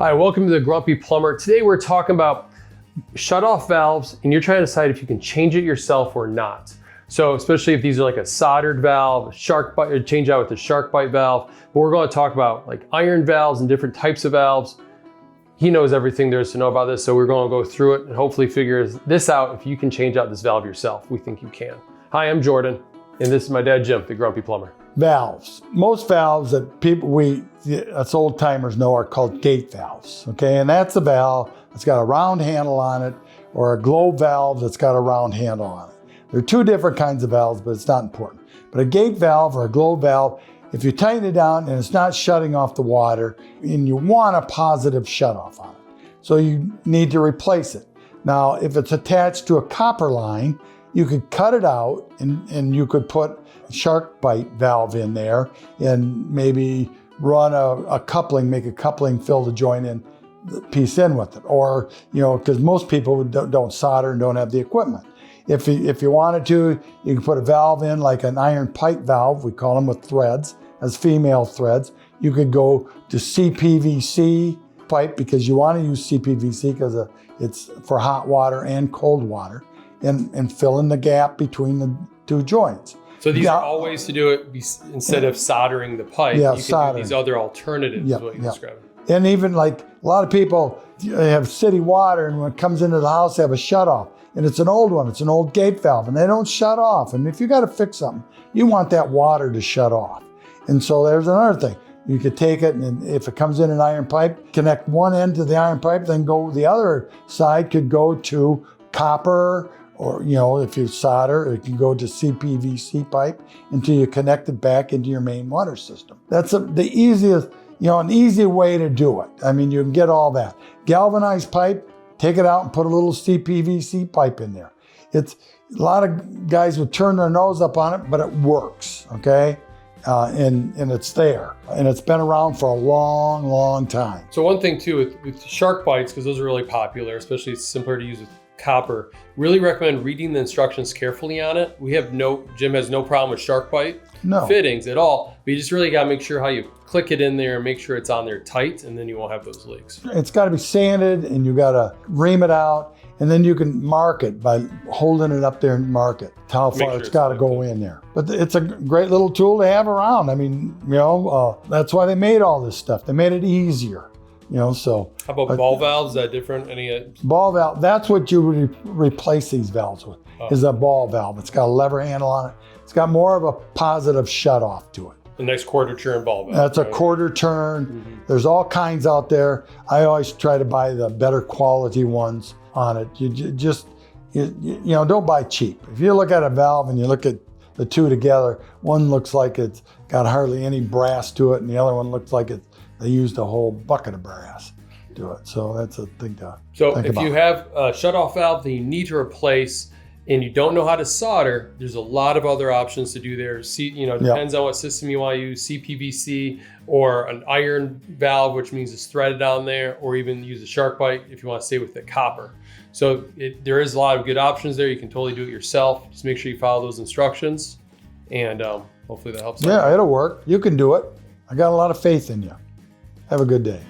Hi, welcome to the Grumpy Plumber. Today we're talking about shut-off valves, and you're trying to decide if you can change it yourself or not. So especially if these are like a soldered valve, shark bite, change out with the shark bite valve. But we're going to talk about like iron valves and different types of valves. He knows everything there is to know about this, so we're going to go through it and hopefully figure this out if you can change out this valve yourself. We think you can. Hi, I'm Jordan, and this is my dad, Jim, the Grumpy Plumber. Valves. Most valves that us old timers know are called gate valves, okay? And that's a valve that's got a round handle on it, or a globe valve that's got a round handle on it. There are two different kinds of valves, but it's not important. But a gate valve or a globe valve, if you tighten it down and it's not shutting off the water, and you want a positive shutoff on it, so you need to replace it. Now, if it's attached to a copper line, you could cut it out and you could put a shark bite valve in there and maybe run a coupling, make a coupling, fill the joint in, the piece in with it. Or, because most people don't solder and don't have the equipment. If you wanted to, you can put a valve in like an iron pipe valve, we call them, with threads, as female threads. You could go to CPVC pipe because you want to use CPVC because it's for hot water and cold water, and fill in the gap between the two joints. So these are all ways to do it instead of soldering the pipe. Yeah, you can soldering. do these other alternatives, is what you described. And even like a lot of people, they have city water, and when it comes into the house, they have a shutoff. And it's an old one, it's an old gate valve, and they don't shut off. And if you got to fix something, you want that water to shut off. And so there's another thing. You could take it, and if it comes in an iron pipe, connect one end to the iron pipe, then go the other side could go to copper, or if you solder, it can go to CPVC pipe until you connect it back into your main water system. That's the easiest, an easy way to do it. I mean, you can get all that. Galvanized pipe, take it out and put a little CPVC pipe in there. It's a lot of guys would turn their nose up on it, but it works, okay? And it's there, and it's been around for a long, long time. So one thing too with shark bites, because those are really popular, especially it's simpler to use with copper, really recommend reading the instructions carefully on it. Jim has no problem with shark bite fittings at all, but you just really got to make sure how you click it in there and make sure it's on there tight, and then you won't have those leaks. It's got to be sanded, and you got to ream it out, and then you can mark it by holding it up there and mark it, how far it's got to go in there. But it's a great little tool to have around. I mean, that's why they made all this stuff. They made it easier. So. How about ball valves? Is that different? Ball valve, that's what you would replace these valves with, is a ball valve. It's got a lever handle on it. It's got more of a positive shut off to it. The next quarter turn ball valve. That's right? A quarter turn. Mm-hmm. There's all kinds out there. I always try to buy the better quality ones on it. You don't buy cheap. If you look at a valve and you look at the two together, one looks like it's got hardly any brass to it, and the other one looks like they used a whole bucket of brass to it. So that's a thing to think about. If you have a shutoff valve that you need to replace and you don't know how to solder, there's a lot of other options to do there. Depends on what system you want to use, CPVC or an iron valve, which means it's threaded on there, or even use a shark bite if you want to stay with the copper. So there is a lot of good options there. You can totally do it yourself. Just make sure you follow those instructions, and hopefully that helps. Yeah, it'll work. You can do it. I got a lot of faith in you. Have a good day.